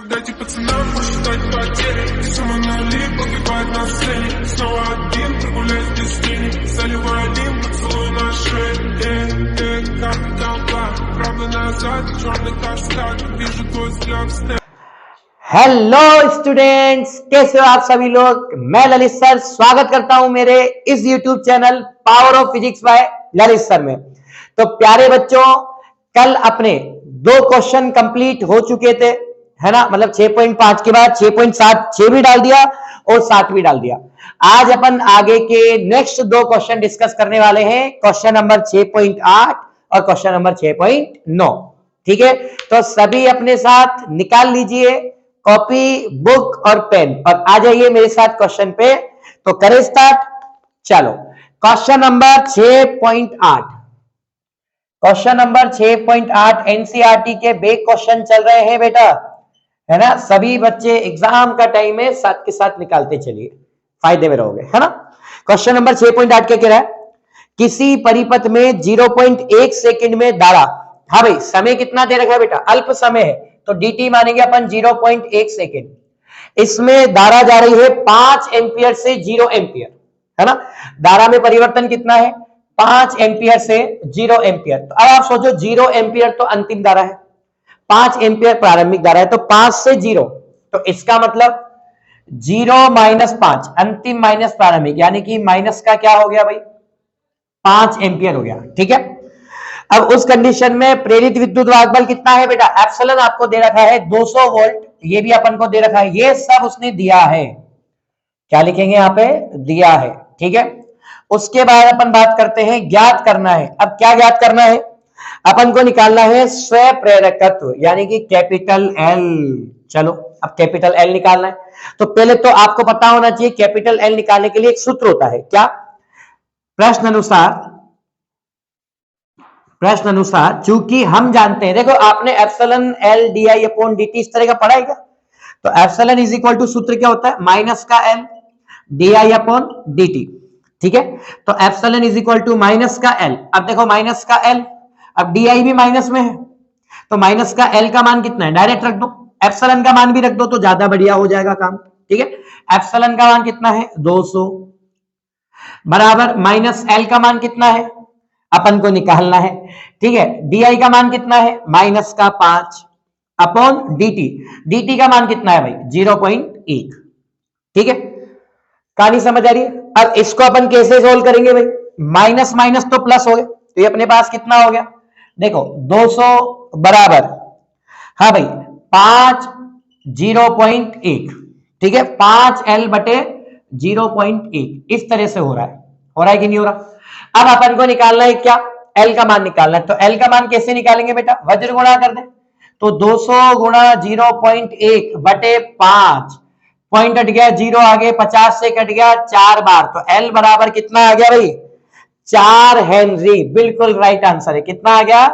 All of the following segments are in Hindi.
Дайте пацанам посчитать потери. Самонали погибает на сцене. Снова один прогуляюсь без тени. Заливаю один поцелуй на шее. Как толпа, правда назад, черный каскад. Вижу твой взгляд в стене. हेलो स्टूडेंट्स, कैसे हो आप सभी लोग। मैं ललित सर स्वागत करता हूं मेरे इस YouTube channel power of physics bye Lalit sir में। तो प्यारे बच्चों, कल अपने 2 क्वेश्चन कंप्लीट हो चुके थे, है ना। मतलब 6.5 के बाद 6.7 6 भी डाल दिया और 7 भी डाल दिया। आज अपन आगे के नेक्स्ट 2 क्वेश्चन डिस्कस करने वाले हैं, क्वेश्चन नंबर 6.8 और क्वेश्चन नंबर 6.9। ठीक है, तो सभी अपने साथ निकाल लीजिए कॉपी, बुक और पेन और आ जाइए मेरे साथ क्वेश्चन पे। तो करें स्टार्ट। चलो, question number 6.8। Question number 6.8 NCERT के बेक क्वेश्चन चल रहे हैं बेटा, है ना। सभी बच्चे एग्जाम का टाइम है, साथ के साथ निकालते चलिए, फायदे में रहोगे, है ना। क्वेश्चन नंबर 6.8 क्या कह रहा है, किसी परिपथ में 0.1 सेकंड में धारा, हाँ भाई समय कितना दे रखा है बेटा, अल्प समय है तो dt मानेंगे अपन 0.1 सेकेंड। इसमें धारा जा रही है 5 एम्पियर से 0 एम्पियर, है ना। धारा में परिवर्तन कितना है, 5 एम्पियर से 0 एम्पियर। तो अब आप सोचो 0 एम्पियर तो अंतिम धारा है, 5 एम्पियर प्रारंभिक धारा है, तो 5 से 0, तो इसका मतलब 0 माइनस 5 अंतिम माइनस प्रारंभिक, यानी कि माइनस का क्या हो गया भाई, 5 एम्पियर हो गया। ठीक है, अब उस कंडीशन में प्रेरित विद्युत वाहक बल कितना है बेटा, एप्सिलॉन आपको दे रखा है 200 वोल्ट, ये भी अपन को दे रखा है, ये सब उसने दिया है। क्या लिखेंगे यहाँ पे, दिया है। ठीक है, उसके बाद अपन बात करते हैं, ज्ञात करना है। अब क्या ज्ञात करना है, अपन को निकालना है स्व प्रेरकत्व, यानी कि कैपिटल एल। चलो, अब कैपिटल एल निकालना है, तो पहले तो आपको पता होना चाहिए कैपिटल एल निकालने के लिए एक सूत्र होता है, क्या, प्रश्न अनुसार चूंकि हम जानते हैं, देखो आपने epsilon L d I upon d T इस तरह का पढ़ा है क्या। तो एप्सिलॉन इज इक्वल टू सूत्र क्या होता है, माइनस का L d I upon d t. ठीक है, तो epsilon is equal to minus का एल। अब देखो माइनस का एल, अब डी आई भी माइनस में है, तो माइनस का एल का मान कितना है, डायरेक्ट रख दो, एप्सिलॉन का मान भी रख दो तो ज्यादा बढ़िया हो जाएगा काम। ठीक है, एप्सिलॉन का मान कितना है 200 बराबर माइनस एल का मान कितना है, अपन को निकालना है। ठीक है, डी आई का मान कितना है, माइनस का 5 upon d T, D T का मान कितना है भाई 0.1। ठीक है, कहानी समझ आ रही है। अब इसको अपन कैसे सोल्व करेंगे भाई, माइनस माइनस तो प्लस हो गए, तो ये अपने पास कितना हो गया, देखो 200 बराबर, हाँ भाई 5 0.1। ठीक है, 5 एल बटे 0.1, इस तरह से हो रहा है कि नहीं हो रहा। अब अपन को निकालना है क्या, एल का मान निकालना है। तो एल का मान कैसे निकालेंगे बेटा, वज्र गुणा कर दे, तो 200 गुणा 0.1 बटे 5, पॉइंट हट गया 0, आगे 50 से कट गया 4 बार, तो एल बराबर कितना आ गया भाई 4 हेनरी। बिल्कुल राइट आंसर है, कितना आ गया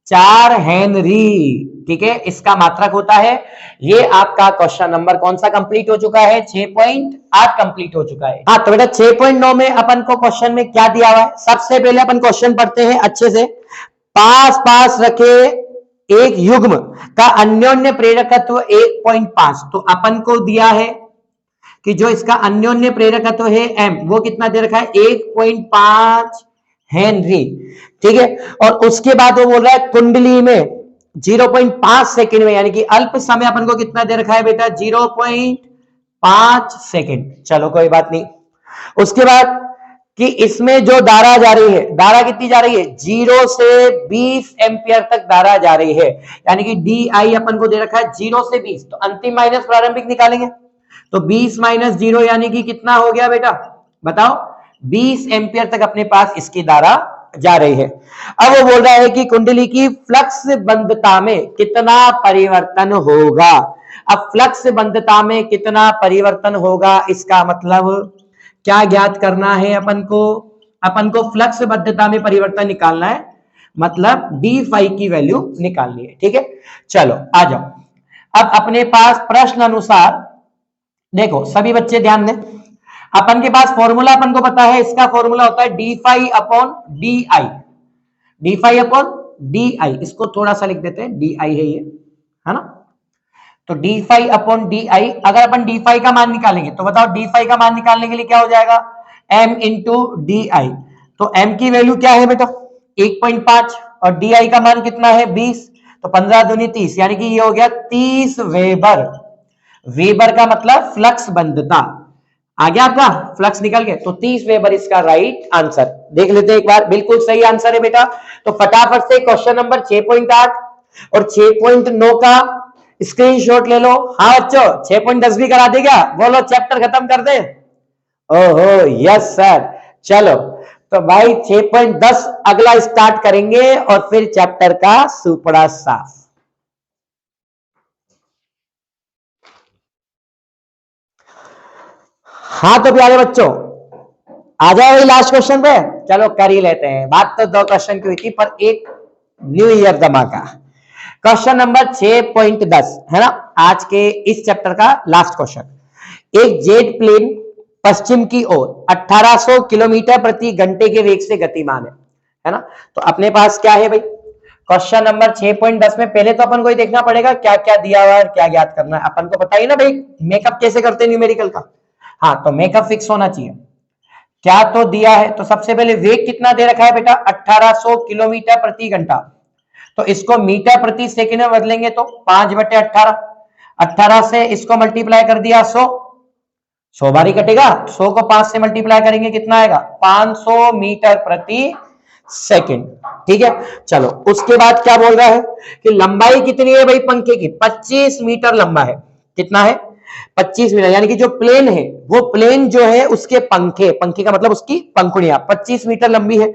4 हेनरी। ठीक है, इसका मात्रक होता है। ये आपका क्वेश्चन नंबर कौन सा कंप्लीट हो चुका है, 6.8 कंप्लीट हो चुका है। हाँ, तो बेटा 6.9 में अपन को क्वेश्चन में क्या दिया हुआ है, सबसे पहले अपन क्वेश्चन पढ़ते हैं अच्छे से। पास पास रखे एक युग्म का अन्योन्य प्रेरकत्व 1.5, तो अपन को दिया है कि जो इसका अन्योन्य प्रेरकत्व है एम, वो कितना दे रखा है 1.5 हेनरी। ठीक है, और उसके बाद वो बोल रहा है कुंडली में 0.5 सेकेंड में, यानी कि अल्प समय अपन को कितना दे रखा है बेटा 0.5 सेकेंड। चलो कोई बात नहीं। उसके बाद कि इसमें जो धारा जा रही है, धारा कितनी जा रही है 0 से 20 एम्पियर तक धारा जा रही है, यानी कि डी आई अपन को दे रखा है 0 से 20, तो अंतिम माइनस प्रारंभिक निकालेंगे, तो 20 माइनस 0 यानी कि कितना हो गया बेटा बताओ, 20 एम्पियर तक अपने पास इसकी धारा जा रही है। अब वो बोल रहा है कि कुंडली की फ्लक्स बंधता में कितना परिवर्तन होगा। अब फ्लक्स बंधता में कितना परिवर्तन होगा, इसका मतलब क्या ज्ञात करना है अपन को फ्लक्स बंधता में परिवर्तन निकालना है, मतलब डी फाई की वैल्यू निकालनी है। ठीक है, चलो आ जाओ। अब अपने पास प्रश्न अनुसार देखो सभी बच्चे ध्यान दें, अपन के पास फॉर्मूला अपन को पता है, इसका फॉर्मूला होता है d phi upon d I, d phi upon d I, इसको थोड़ा सा लिख देते हैं, डी आई है ये, है ना। तो d phi upon d I, अगर अपन डी फाई का मान निकालेंगे तो बताओ डी फाई का मान निकालने के लिए क्या हो जाएगा, एम इंटू डी आई। तो एम की वैल्यू क्या है बेटा 1.5 और डी आई का मान कितना है 20, तो 15 दूनी 30, यानी कि ये हो गया 30 वेबर। वेबर का मतलब फ्लक्स बंधता, आ गया आपका फ्लक्स निकल गया, तो 30 वेबर इसका राइट आंसर। देख लेते हैं एक बार, बिल्कुल सही आंसर है बेटा। तो फटाफट से क्वेश्चन नंबर 6.8 और 6.9 का स्क्रीनशॉट ले लो। हाँ बच्चों 6.10 भी करा देगा, बोलो चैप्टर खत्म कर दे। ओहो यस सर, चलो तो भाई 6.10 अगला स्टार्ट करेंगे और फिर चैप्टर का सुपड़ा साफ। हाँ तो प्यारे बच्चों आ जाओ भाई लास्ट क्वेश्चन पे, चलो कर ही लेते हैं। बात तो 2 क्वेश्चन की हुई थी पर एक न्यू ईयर धमाका। क्वेश्चन नंबर 6.10 है ना, आज के इस चैप्टर का लास्ट क्वेश्चन। एक जेट प्लेन पश्चिम की ओर 1800 किलोमीटर प्रति घंटे के वेग से गतिमान है ना। तो अपने पास क्या है भाई, क्वेश्चन नंबर 6.10 में पहले तो अपन को ही देखना पड़ेगा क्या क्या दिया हुआ है, क्या ज्ञात करना है। अपन को पता ही ना भाई मेकअप कैसे करते हैं न्यूमेरिकल का। हाँ तो मेकअप फिक्स होना चाहिए। क्या तो दिया है, तो सबसे पहले वेग कितना दे रखा है बेटा 1800 किलोमीटर प्रति घंटा, तो इसको मीटर प्रति सेकंड में बदलेंगे तो 5/18, 18 से इसको मल्टीप्लाई कर दिया 100 बारी कटेगा, 100 को 5 से मल्टीप्लाई करेंगे कितना आएगा 500 मीटर प्रति सेकंड। ठीक है चलो, उसके बाद क्या बोल रहा है कि लंबाई कितनी है भाई पंखे की, 25 मीटर लंबा है। कितना है 25 मीटर, यानी कि जो प्लेन है वो प्लेन जो है उसके पंखे, पंखे का मतलब उसकी पंखुड़ियां 25 मीटर लंबी है।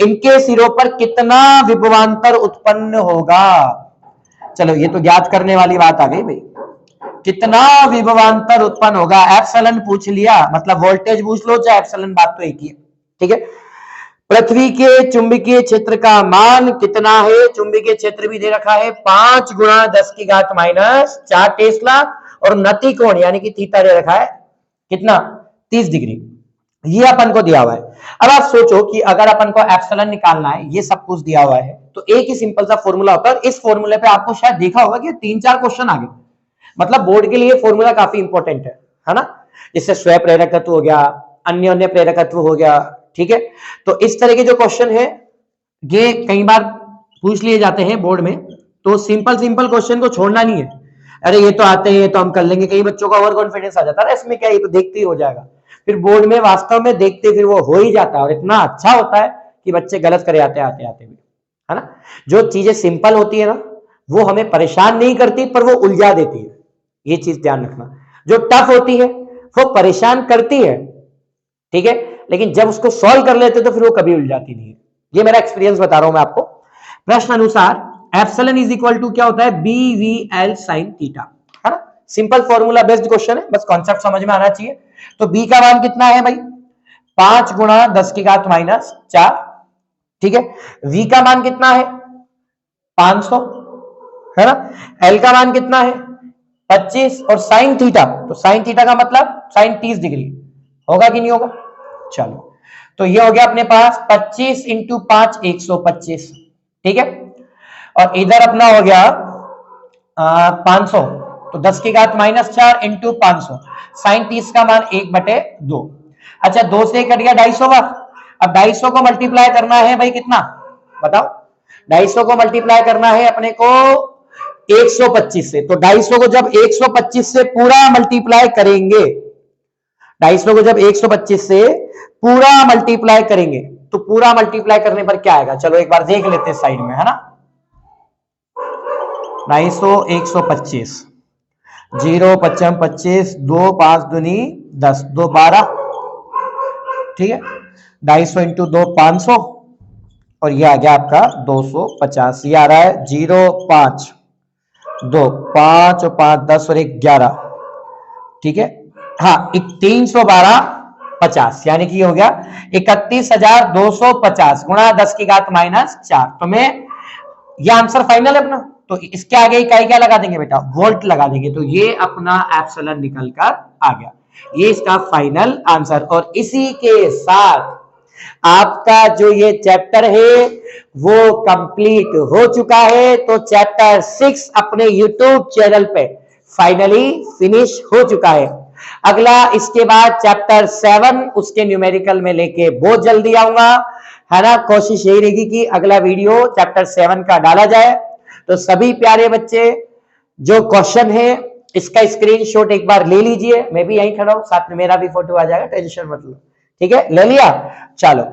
इनके सिरों पर कितना विभवांतर उत्पन्न होगा, चलो ये तो ज्ञात करने वाली बात आ गई भाई, कितना विभवांतर उत्पन्न होगा। एप्सिलॉन पूछ लिया, मतलब वोल्टेज पूछ लो चाहे एप्सिलॉन, बात तो एक ही है। ठीक है, पृथ्वी के चुंबकीय क्षेत्र का मान कितना है, चुंबकीय क्षेत्र भी दे रखा है 5 × 10⁻⁴ टेस्ला, और नति कोण यानी कि थीटा दे रखा है कितना 30 डिग्री, ये अपन को दिया हुआ है। अब आप सोचो कि अगर अपन को एप्सिलॉन निकालना है, ये सब कुछ दिया हुआ है, तो एक ही सिंपल सा फॉर्मूला होता है। इस फॉर्मूले पे आपको शायद देखा होगा कि 3-4 क्वेश्चन आ गए, मतलब बोर्ड के लिए फॉर्मूला काफी इंपॉर्टेंट है ना। जिससे स्वयं प्रेरकत्व हो गया, अन्योन्य प्रेरकत्व हो गया। ठीक है, तो इस तरह के जो क्वेश्चन है ये कई बार पूछ लिए जाते हैं बोर्ड में, तो सिंपल क्वेश्चन को छोड़ना नहीं है। अरे ये तो आते हैं तो हम कर लेंगे, कई बच्चों का ओवर कॉन्फिडेंस आ जाता है इसमें, क्या ये तो देखते ही हो जाएगा, फिर बोर्ड में वास्तव में देखते फिर वो हो ही जाता है, और इतना अच्छा होता है कि बच्चे गलत करे आते भी, है ना। जो चीजें सिंपल होती है ना वो हमें परेशान नहीं करती पर वो उलझा देती है, ये चीज ध्यान रखना। जो टफ होती है वो परेशान करती है, ठीक है, लेकिन जब उसको सॉल्व कर लेते तो फिर वो कभी उलझाती नहीं है। ये मेरा एक्सपीरियंस बता रहा हूं मैं आपको। प्रश्न अनुसार एप्सिलॉन इज इक्वल टू क्या होता है, BVL sin थीटा, है ना। सिंपल फॉर्मूला बेस्ड क्वेश्चन है, बस कॉन्सेप्ट समझ में आना चाहिए। तो बी का मान कितना है भाई 5 × 10⁻⁴, ठीक है। वी का मान कितना है 500, है ना। एल का मान कितना है 25, और साइन थीटा, तो साइन थीटा का मतलब साइन 30 डिग्री होगा कि नहीं होगा। चलो तो ये हो गया अपने पास 25 × 5 125, ठीक है, और इधर अपना हो गया 500, तो 10⁻⁴ इंटू 500, साइन 30 का मान 1/2। अच्छा 2 से कट गया 250 का, अब 250 को मल्टीप्लाई करना है भाई कितना बताओ, 250 को मल्टीप्लाई करना है अपने को 125 से, तो 250 को जब 125 से पूरा मल्टीप्लाई करेंगे, 250 को जब 125 से पूरा मल्टीप्लाई करेंगे तो पूरा मल्टीप्लाई करने पर क्या आएगा, चलो एक बार देख लेते हैं साइड में, है ना। 250 125, 0 5 25, 2 5 दूनी 10, 2 12, ठीक है, 250 इंटू 2 500, और ये आ गया आपका 250। ये आ रहा है 0 5 2 5 और 5 10 और 1 11, ठीक है, हाँ 312 50, यानी कि हो गया 31,250 गुणा 10⁻⁴। तो मैं ये आंसर फाइनल है अपना, तो इसके आगे इकाई क्या लगा देंगे बेटा, वोल्ट लगा देंगे, तो ये अपना एप्सिलॉन निकल कर आ गया, ये इसका फाइनल आंसर। और इसी के साथ आपका जो ये चैप्टर है वो कंप्लीट हो चुका है। तो चैप्टर 6 अपने यूट्यूब चैनल पे फाइनली फिनिश हो चुका है। अगला इसके बाद चैप्टर 7 उसके न्यूमेरिकल में लेके बहुत जल्दी आऊंगा, है ना। कोशिश यही रहेगी कि अगला वीडियो चैप्टर 7 का डाला जाए। तो सभी प्यारे बच्चे जो क्वेश्चन है इसका स्क्रीनशॉट एक बार ले लीजिए। मैं भी यहीं खड़ा हूं, साथ में मेरा भी फोटो आ जाएगा, टेंशन मत लो, ठीक है। ले लिया, चलो।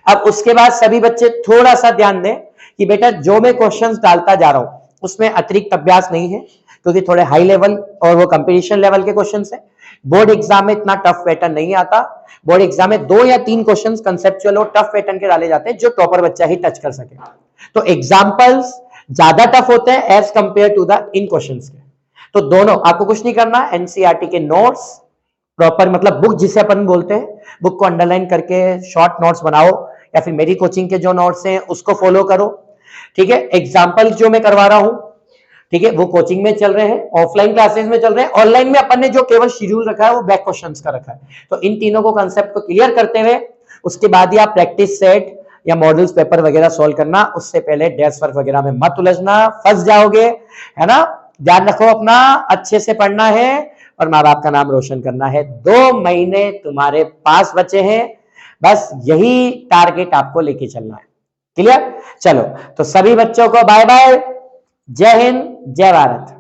अब उसके बाद सभी बच्चे थोड़ा सा ध्यान दें कि बेटा जो मैं क्वेश्चंस डालता जा रहा हूं उसमें अतिरिक्त अभ्यास नहीं है, क्योंकि थोड़े हाई लेवल और वो कंपटीशन लेवल के क्वेश्चंस है। बोर्ड एग्जाम में इतना टफ पैटर्न नहीं आता। बोर्ड एग्जाम में 2 या 3 क्वेश्चंस कंसेप्चुअल और टफ पैटर्न के डाले जाते हैं जो टॉपर बच्चा ही टच कर सके। तो एग्जाम्पल्स ज्यादा टफ होते हैं as compare to the in questions के। तो दोनों आपको कुछ नहीं करना, एनसीईआरटी के नोट्स प्रॉपर, मतलब बुक जिसे अपन बोलते हैं, बुक को अंडरलाइन करके शॉर्ट नोट्स बनाओ, या फिर मेरी कोचिंग के जो नोट्स हैं उसको फॉलो करो, ठीक है। एग्जाम्पल जो मैं करवा रहा हूं, ठीक है, वो कोचिंग में चल रहे हैं, ऑफलाइन क्लासेस में चल रहे हैं। ऑनलाइन में अपन ने जो केवल शेड्यूल रखा है वो बैक क्वेश्चंस का रखा है। तो इन तीनों को कंसेप्ट को क्लियर करते हुए उसके बाद ही आप प्रैक्टिस सेट या मॉडल्स पेपर वगैरह सॉल्व करना। उससे पहले डेस्क वर्क वगैरह में मत उलझना, फंस जाओगे, है ना। ध्यान रखो अपना, अच्छे से पढ़ना है और माँ बाप का नाम रोशन करना है। 2 महीने तुम्हारे पास बचे हैं, बस यही टारगेट आपको लेके चलना है। क्लियर? चलो, तो सभी बच्चों को बाय बाय, जय हिंद, जय भारत।